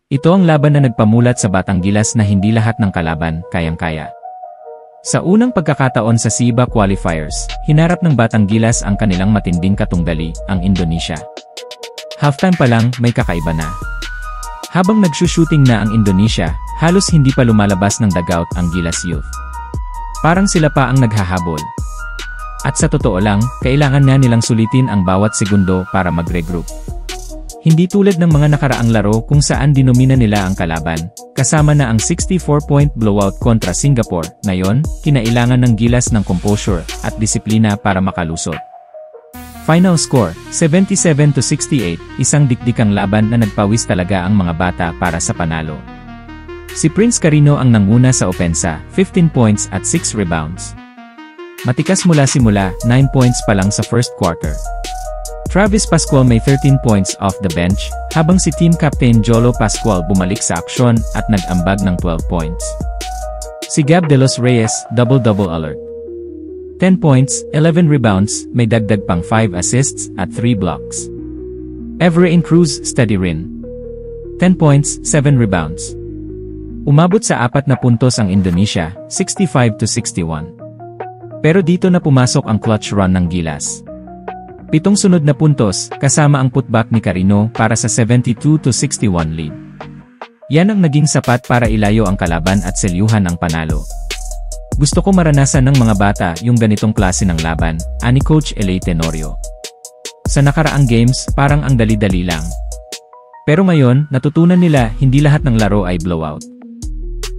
Ito ang laban na nagpamulat sa Batang Gilas na hindi lahat ng kalaban kayang-kaya. Sa unang pagkakataon sa SEABA qualifiers, hinarap ng Batang Gilas ang kanilang matinding katunggali, ang Indonesia. Halftime pa lang, may kakaiba na. Habang nagsushooting na ang Indonesia, halos hindi pa lumalabas ng dugout ang Gilas Youth. Parang sila pa ang naghahabol. At sa totoo lang, kailangan na nilang sulitin ang bawat segundo para mag-regroup. Hindi tulad ng mga nakaraang laro kung saan dinomina nila ang kalaban, kasama na ang 64-point blowout kontra Singapore. Ngayon, kinailangan ng Gilas ng composure at disiplina para makalusot. Final score, 77-68, isang dikdikang laban na nagpawis talaga ang mga bata para sa panalo. Si Prince Carino ang nanguna sa opensa, 15 points at 6 rebounds. Matikas mula simula, 9 points pa lang sa first quarter. Travis Pascual may 13 points off the bench, habang si team captain Jolo Pascual bumalik sa aksyon at nag-ambag ng 12 points. Si Gab De Los Reyes, double-double alert. 10 points, 11 rebounds, may dagdag pang 5 assists at 3 blocks. Everett Cruz, steady rin. 10 points, 7 rebounds. Umabot sa 4 na puntos ang Indonesia, 65-61. Pero dito na pumasok ang clutch run ng Gilas. 7 sunod na puntos, kasama ang putback ni Carino para sa 72-61 lead. Yan ang naging sapat para ilayo ang kalaban at selyuhan ang panalo. Gusto ko maranasan ng mga bata yung ganitong klase ng laban, ani Coach Elay Tenorio. Sa nakaraang games, parang ang dali-dali lang. Pero ngayon, natutunan nila hindi lahat ng laro ay blowout.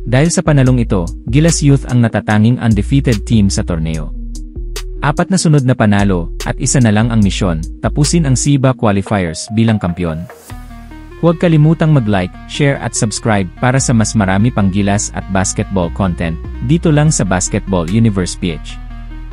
Dahil sa panalong ito, Gilas Youth ang natatanging undefeated team sa torneo. 4 na sunod na panalo, at isa na lang ang misyon, tapusin ang SEABA qualifiers bilang kampyon. Huwag kalimutang mag-like, share at subscribe para sa mas marami pang Gilas at basketball content, dito lang sa Basketball Universe PH.